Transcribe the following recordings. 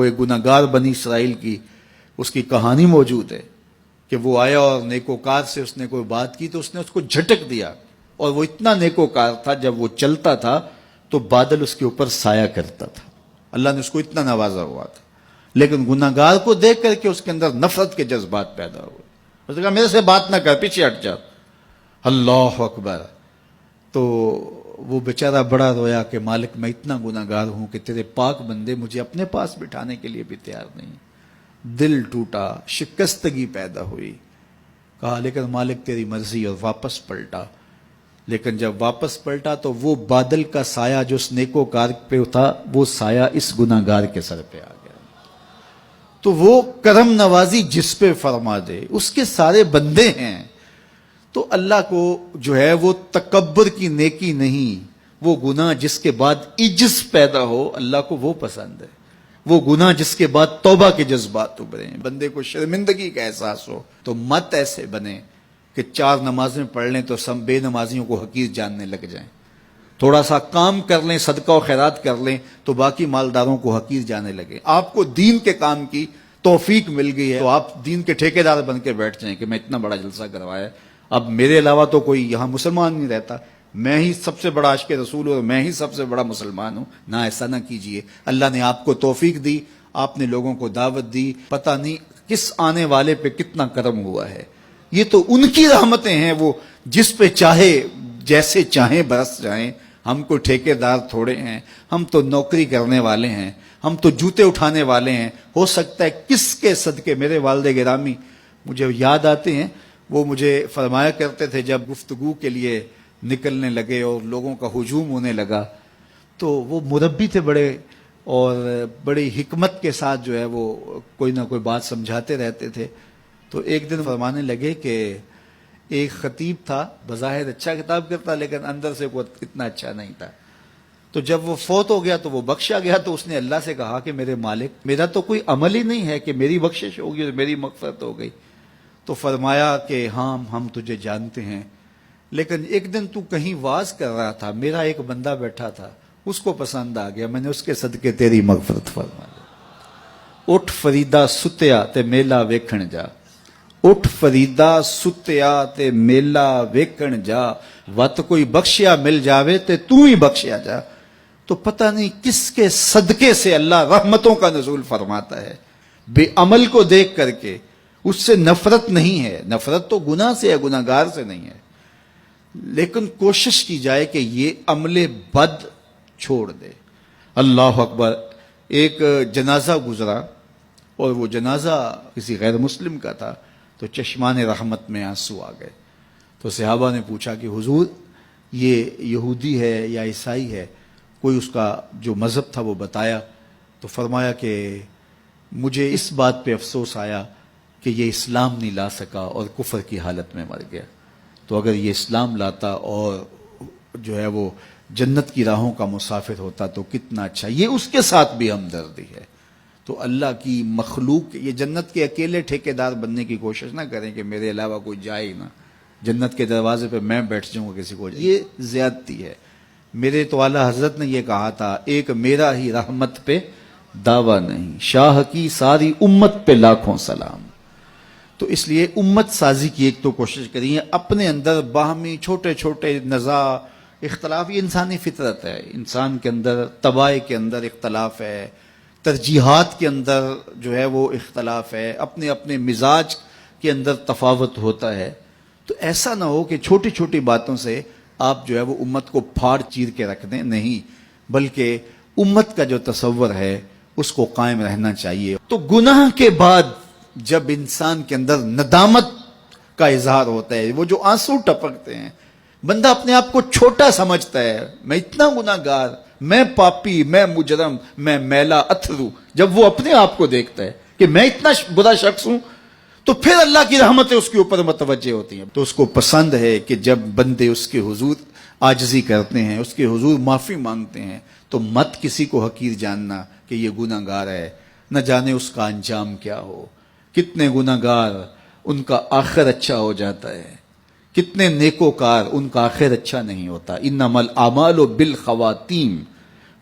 ایک گناہگار بنی اسرائیل کی اس کی کہانی موجود ہے کہ وہ آیا اور نیکوکار سے اس نے کوئی بات کی تو اس نے اس کو جھٹک دیا، اور وہ اتنا نیکوکار تھا جب وہ چلتا تھا تو بادل اس کے اوپر سایہ کرتا تھا، اللہ نے اس کو اتنا نوازا ہوا تھا، لیکن گناہگار کو دیکھ کر کے اس کے اندر نفرت کے جذبات پیدا ہوئے، اس نے کہا میرے سے بات نہ کر، پیچھے ہٹ جا، اللہ اکبر۔ تو وہ بیچارہ بڑا رویا کہ مالک میں اتنا گناہگار ہوں کہ تیرے پاک بندے مجھے اپنے پاس بٹھانے کے لیے بھی تیار نہیں۔ دل ٹوٹا، شکستگی پیدا ہوئی، کہا لیکن مالک تیری مرضی، اور واپس پلٹا۔ لیکن جب واپس پلٹا تو وہ بادل کا سایہ جو اس نیکوکار پہ تھا وہ سایہ اس گناہگار کے سر پہ آ گیا۔ تو وہ کرم نوازی جس پہ فرما دے اس کے سارے بندے ہیں۔ تو اللہ کو جو ہے وہ تکبر کی نیکی نہیں، وہ گناہ جس کے بعد عجز پیدا ہو اللہ کو وہ پسند ہے، وہ گناہ جس کے بعد توبہ کے جذبات ابھریں، بندے کو شرمندگی کا احساس ہو۔ تو مت ایسے بنے کہ 4 نمازیں پڑھ لیں تو سب بے نمازیوں کو حقیر جاننے لگ جائیں، تھوڑا سا کام کر لیں، صدقہ و خیرات کر لیں تو باقی مالداروں کو حقیر جانے لگے۔ آپ کو دین کے کام کی توفیق مل گئی ہے تو آپ دین کے ٹھیکیدار بن کے بیٹھ جائیں کہ میں اتنا بڑا جلسہ کروایا، اب میرے علاوہ تو کوئی یہاں مسلمان نہیں رہتا، میں ہی سب سے بڑا عاشق رسول ہوں اور میں ہی سب سے بڑا مسلمان ہوں۔ نہ، ایسا نہ کیجئے۔ اللہ نے آپ کو توفیق دی، آپ نے لوگوں کو دعوت دی، پتہ نہیں کس آنے والے پہ کتنا کرم ہوا ہے۔ یہ تو ان کی رحمتیں ہیں، وہ جس پہ چاہے جیسے چاہیں برس جائیں۔ ہم کو ٹھیکیدار تھوڑے ہیں، ہم تو نوکری کرنے والے ہیں، ہم تو جوتے اٹھانے والے ہیں۔ ہو سکتا ہے کس کے صدقے، میرے والد گرامی مجھے یاد آتے ہیں، وہ مجھے فرمایا کرتے تھے جب گفتگو کے لیے نکلنے لگے اور لوگوں کا ہجوم ہونے لگا تو وہ مربی تھے بڑے، اور بڑی حکمت کے ساتھ جو ہے وہ کوئی نہ کوئی بات سمجھاتے رہتے تھے۔ تو ایک دن فرمانے لگے کہ ایک خطیب تھا، بظاہر اچھا خطاب کرتا لیکن اندر سے وہ اتنا اچھا نہیں تھا۔ تو جب وہ فوت ہو گیا تو وہ بخشا گیا تو اس نے اللہ سے کہا کہ میرے مالک، میرا تو کوئی عمل ہی نہیں ہے کہ میری بخشش ہوگی اور میری مغفرت ہو گئی۔ تو فرمایا کہ ہاں ہم تجھے جانتے ہیں، لیکن ایک دن تو کہیں واز کر رہا تھا، میرا ایک بندہ بیٹھا تھا، اس کو پسند آ گیا، میں نے اس کے صدقے تیری مغفرت فرما دی۔ اٹھ فریدا ستیا تے میلا ویکھن جا، اٹھ فریدا ستیا تے میلا ویکھن جا، وت کوئی بخشیا مل جاوے تے تو ہی بخشیا جا۔ تو پتہ نہیں کس کے صدقے سے اللہ رحمتوں کا نزول فرماتا ہے۔ بے عمل کو دیکھ کر کے اس سے نفرت نہیں ہے، نفرت تو گناہ سے ہے، گناہگار سے نہیں ہے، لیکن کوشش کی جائے کہ یہ عمل بد چھوڑ دے۔ اللہ اکبر۔ ایک جنازہ گزرا اور وہ جنازہ کسی غیر مسلم کا تھا تو چشمان رحمت میں آنسو آ گئے۔ تو صحابہ نے پوچھا کہ حضور یہ یہودی ہے یا عیسائی ہے، کوئی اس کا جو مذہب تھا وہ بتایا۔ تو فرمایا کہ مجھے اس بات پہ افسوس آیا کہ یہ اسلام نہیں لا سکا اور کفر کی حالت میں مر گیا، تو اگر یہ اسلام لاتا اور جو ہے وہ جنت کی راہوں کا مسافر ہوتا تو کتنا اچھا۔ یہ اس کے ساتھ بھی ہمدردی ہے۔ تو اللہ کی مخلوق، یہ جنت کے اکیلے ٹھیکیدار بننے کی کوشش نہ کریں کہ میرے علاوہ کوئی جائے ہی نہ، جنت کے دروازے پہ میں بیٹھ جاؤں گا کسی کو، یہ زیادتی ہے۔ میرے تو اعلیٰ حضرت نے یہ کہا تھا، ایک میرا ہی رحمت پہ دعویٰ نہیں، شاہ کی ساری امت پہ لاکھوں سلام۔ تو اس لیے امت سازی کی ایک تو کوشش کریے، اپنے اندر باہمی چھوٹے چھوٹے نزاع اختلاف، یہ انسانی فطرت ہے، انسان کے اندر طباع کے اندر اختلاف ہے، ترجیحات کے اندر جو ہے وہ اختلاف ہے، اپنے اپنے مزاج کے اندر تفاوت ہوتا ہے۔ تو ایسا نہ ہو کہ چھوٹی چھوٹی باتوں سے آپ جو ہے وہ امت کو پھاڑ چیر کے رکھ دیں، نہیں، بلکہ امت کا جو تصور ہے اس کو قائم رہنا چاہیے۔ تو گناہ کے بعد جب انسان کے اندر ندامت کا اظہار ہوتا ہے، وہ جو آنسو ٹپکتے ہیں، بندہ اپنے آپ کو چھوٹا سمجھتا ہے، میں اتنا گناہگار، میں پاپی، میں مجرم، میں میلا اتھرو، جب وہ اپنے آپ کو دیکھتا ہے کہ میں اتنا برا شخص ہوں تو پھر اللہ کی رحمتیں اس کے اوپر متوجہ ہوتی ہیں۔ تو اس کو پسند ہے کہ جب بندے اس کے حضور عاجزی کرتے ہیں، اس کے حضور معافی مانگتے ہیں، تو مت کسی کو حقیر جاننا کہ یہ گناہگار ہے، نہ جانے اس کا انجام کیا ہو۔ کتنے گناہگار ان کا آخر اچھا ہو جاتا ہے، کتنے نیکوکار ان کا آخر اچھا نہیں ہوتا۔ انما الاعمال بالخواتیم،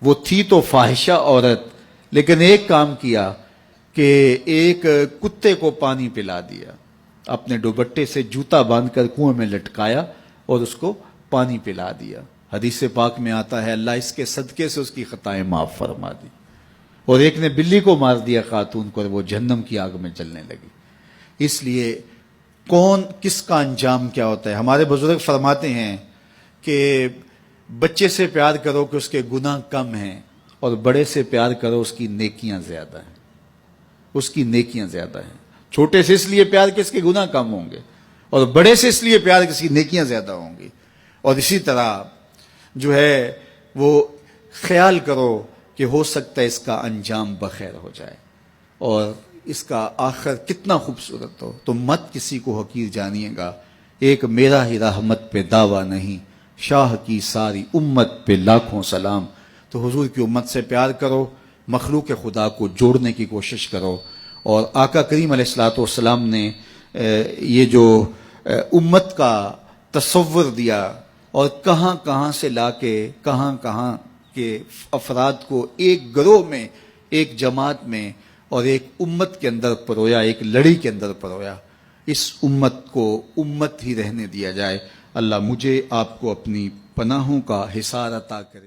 وہ تھی تو فاحشہ عورت لیکن ایک کام کیا کہ ایک کتے کو پانی پلا دیا، اپنے دوپٹے سے جوتا باندھ کر کنویں میں لٹکایا اور اس کو پانی پلا دیا۔ حدیث پاک میں آتا ہے اللہ اس کے صدقے سے اس کی خطائیں معاف فرما دی۔ اور ایک نے بلی کو مار دیا خاتون کو، اور وہ جہنم کی آگ میں جلنے لگی۔ اس لیے کون کس کا انجام کیا ہوتا ہے؟ ہمارے بزرگ فرماتے ہیں کہ بچے سے پیار کرو کہ اس کے گناہ کم ہیں، اور بڑے سے پیار کرو اس کی نیکیاں زیادہ ہیں، اس کی نیکیاں زیادہ ہیں۔ چھوٹے سے اس لیے پیار کہ اس کے گناہ کم ہوں گے، اور بڑے سے اس لیے پیار کہ اس کی نیکیاں زیادہ ہوں گی۔ اور اسی طرح جو ہے وہ خیال کرو کہ ہو سکتا ہے اس کا انجام بخیر ہو جائے اور اس کا آخر کتنا خوبصورت ہو، تو مت کسی کو حقیر جانیے گا۔ ایک میرا ہی رحمت پہ دعویٰ نہیں، شاہ کی ساری امت پہ لاکھوں سلام۔ تو حضور کی امت سے پیار کرو، مخلوق خدا کو جوڑنے کی کوشش کرو۔ اور آقا کریم علیہ الصلوۃ والسلام نے یہ جو امت کا تصور دیا اور کہاں کہاں سے لا کے کہاں کے افراد کو ایک گروہ میں، ایک جماعت میں اور ایک امت کے اندر پرویا، ایک لڑی کے اندر پرویا، اس امت کو امت ہی رہنے دیا جائے۔ اللہ مجھے آپ کو اپنی پناہوں کا حصار عطا کرے۔